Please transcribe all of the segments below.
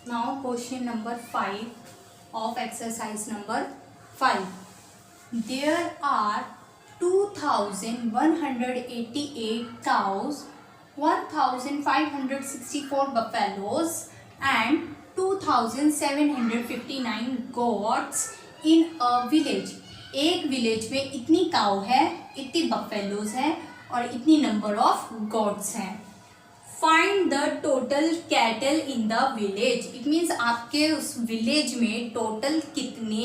Now question number 5 of exercise number 5. There are 2,188 cows, 1,564 buffaloes and 2,759 goats in a village. एक village में इतनी cow है, इतनी buffaloes हैं और इतनी नंबर ऑफ गोट्स हैं. Find the total cattle in the village. It means आपके उस विलेज में टोटल कितने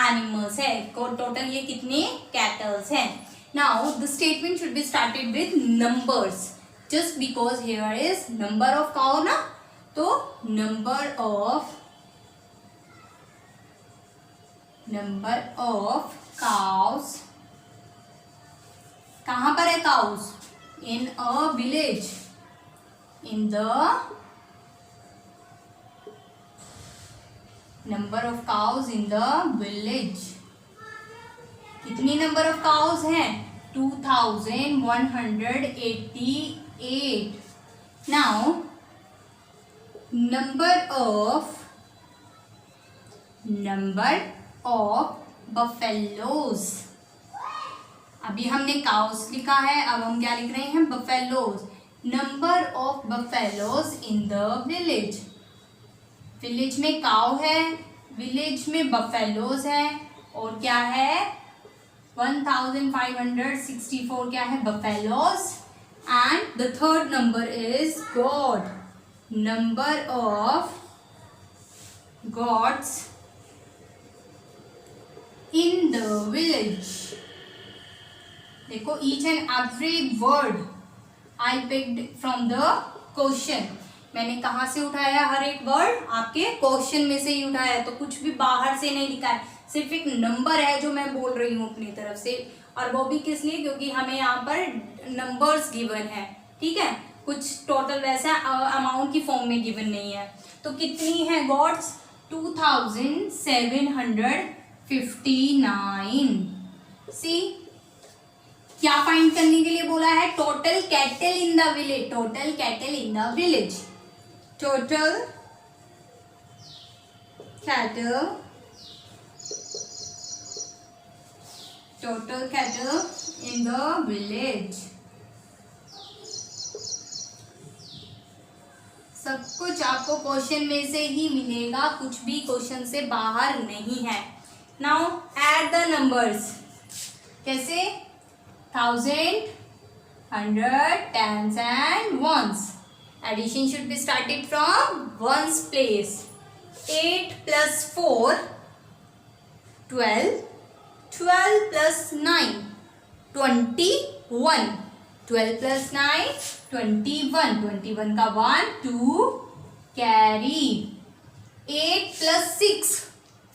एनिमल्स है, टोटल ये कितने कैटल्स हैं. Now the statement should be started with numbers just because here is number of cow ना, तो नंबर ऑफ काउस. कहां पर है cows? In a village. In the number of cows in the village. कितनी number of cows हैं? 2,188. Now number of buffaloes. अभी हमने cows लिखा है, अब हम क्या लिख रहे हैं? buffaloes. Number of buffaloes in the village. Village में काउ है, विलेज में बफेलोज है और क्या है? 1,564 क्या है? Buffaloes. And the third number is god. Number of gods in the village. देखो each and every word I picked from the question. मैंने कहाँ से उठाया? हर एक वर्ड आपके क्वेश्चन में से ही उठाया है, तो कुछ भी बाहर से नहीं लिखा है. सिर्फ एक नंबर है जो मैं बोल रही हूँ अपनी तरफ से, और वो भी किस लिए? क्योंकि हमें यहाँ पर नंबर्स गिवन है. ठीक है, कुछ टोटल वैसा अमाउंट की फॉर्म में गिवन नहीं है. तो कितनी है गॉड्स? 2,759. सी क्या फाइंड करने के लिए बोला है? Total cattle in the village. Total cattle in the village. Total cattle in the village. सब कुछ आपको क्वेश्चन में से ही मिलेगा, कुछ भी क्वेश्चन से बाहर नहीं है. Now add the numbers. कैसे? 1,000, 100, tens and ones. Addition should be started from ones place. 8 plus 4, 12. 12 plus 9, 21. 12 plus 9, 21. 21 का 1, 2 carry. 8 plus 6,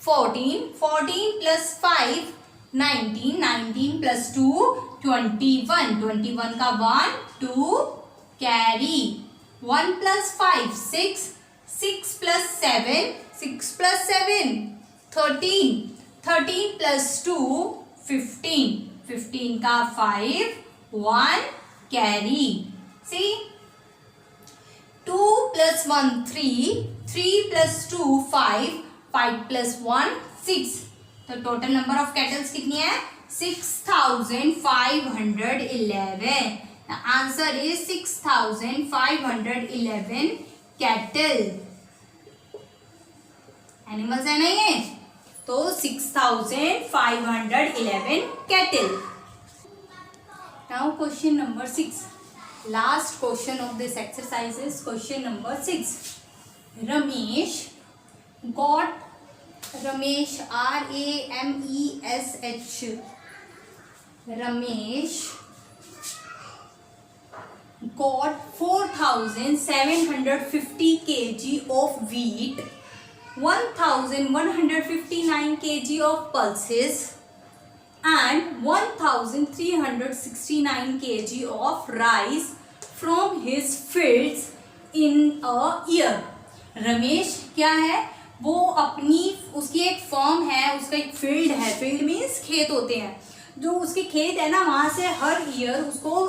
14. 14 plus 5, 19. 19 plus 2, 21. 21 का 1, 2 carry. 1 plus 5, 6. 6 plus 7, 6 plus 7, 13. 13 plus 2, 15. 15 का 5, 1 carry. See? 2 plus 1, 3. 3 plus 2, 5. 5 plus 1, 6. तो total number of kettles कितनी है? 6,511. Answer is 6,511 cattle. Animals है ना ये, तो 6,511 cattle. Now question number 6. Last question of this exercise is question number 6. Ramesh RAMESH Ramesh got 4,750 kg of wheat, 1,159 kg of pulses and 1,369 kg of rice from his fields in a year. Ramesh क्या है? वो उसकी एक form है, उसका एक field है. Field means खेत होते हैं. जो उसके खेत है ना, वहाँ से हर ईयर उसको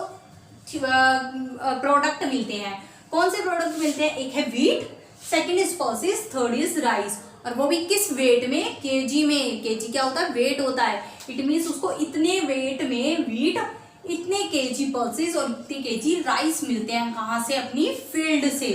प्रोडक्ट मिलते हैं. कौन से प्रोडक्ट मिलते हैं? एक है wheat, second is pulses, third is rice, और वो भी किस वेट में, केजी में। केजी क्या होता है, वेट होता है। इट मीन्स उसको इतने वेट में व्हीट, इतने केजी पल्सेस और इतने केजी राइस मिलते हैं। कहाँ से, अपनी फील्ड से।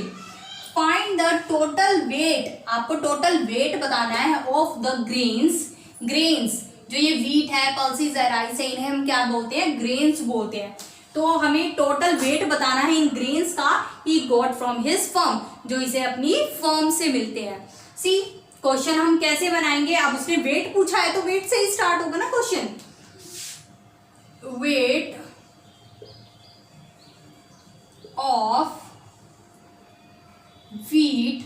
फाइंड द टोटल वेट, आपको टोटल वेट बताना है ऑफ द ग्रेन्स। ग्रेन्स जो ये व्हीट है, पल्सेस है, राइस है, इन्हें हम क्या बोलते हैं, ग्रेन्स बोलते हैं। तो हमें टोटल वेट बताना है इन ग्रेन्स का। ही गॉट फ्रॉम हिज फर्म, जो इसे अपनी फर्म से मिलते हैं। सी क्वेश्चन हम कैसे बनाएंगे, अब उसने वेट पूछा है तो वेट से ही स्टार्ट होगा ना question. Weight of wheat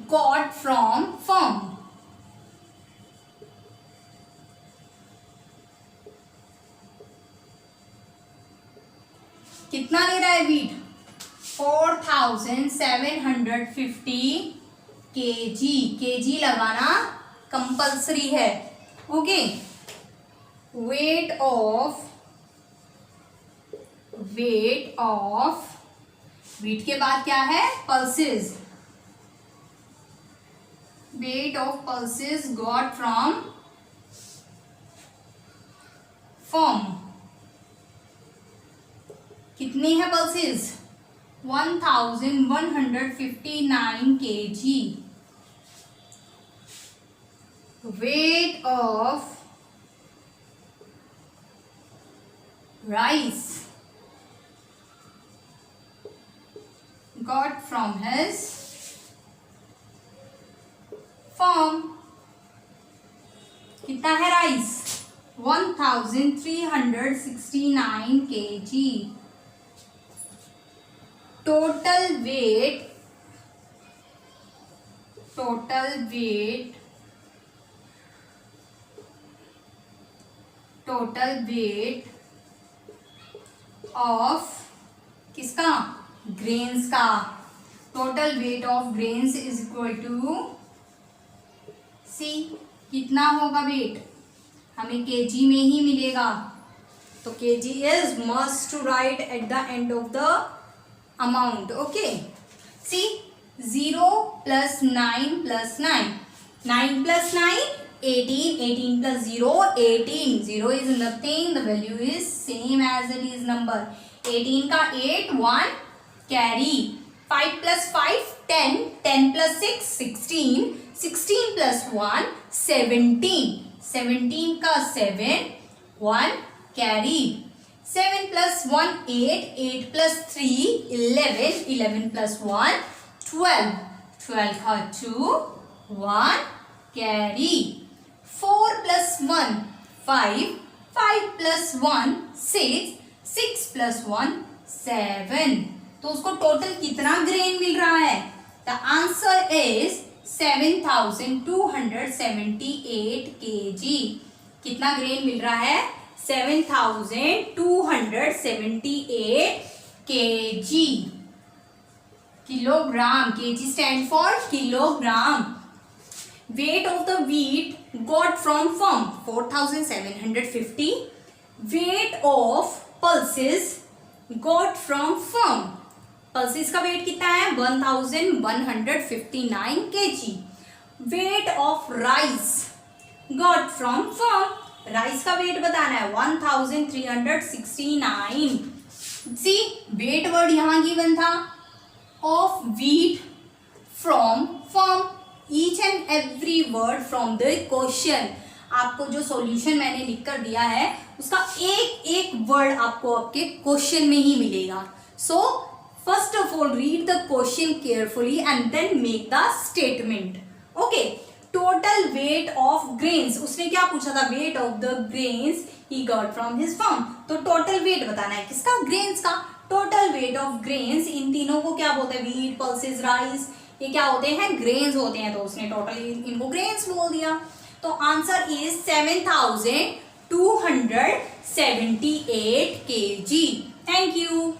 got from farm। कितना ले रहा है wheat, 4750 kg। kg लगाना कंपल्सरी है। ओके, वेट ऑफ व्हीट के बाद क्या है, pulses. Weight of pulses got from farm. कितनी है pulses, 1159 kg। Weight of rice got from his farm। कितना है rice, 1369 kg। Total weight of किसका, ग्रेन्स का। Total weight of grains is equal to, see कितना होगा वेट, हमें kg में ही मिलेगा। तो kg is must to write at the end of the amount. Okay, C 0 + 9 + 9, 9 + 9 18, 18 + 0 18, 0 is nothing, the value is same as it is number। 18 का 8, 1 carry. 5 + 5 10, 10 + 6 16, 16 + 1 17, 17 का 7 1 carry. 7 + 1 8, 8 + 3 11, 11 + 1 12, 12 का 2 1 कैरी। 4 + 1 5, 5 + 1 6, 6 + 1 7। तो उसको टोटल कितना ग्रेन मिल रहा है, द आंसर इज 7278 kg। कितना grain मिल रहा है, 7278 kg। Kilogram, kg stand for kilogram. Wait of the wheat got from firm 4750। Wait of pulses got from firm, pulses का वेट कितना है, 1159 kg। Weight of rice got from firm, rice का wait बताना है 1369। सी wait word यहां given था, of wheat from firm, each and every word from the question. आपको जो सॉल्यूशन मैंने लिख कर दिया है उसका एक एक वर्ड आपको आपके क्वेश्चन में ही मिलेगा। So first of all read the question carefully and then make the statement. Okay, total weight of grains, उसने क्या पूछा था, weight of the grains he got from his farm. तो टोटल वेट बताना है किसका, ग्रेन्स का। टोटल वेट ऑफ ग्रेन्स, इन तीनों को क्या बोलते हैं, व्हीट पल्सेस राइस, ये क्या होते हैं, ग्रेन्स होते हैं। तो उसने टोटल इनको ग्रेन्स बोल दिया। तो answer is 7278 kg। Thank you.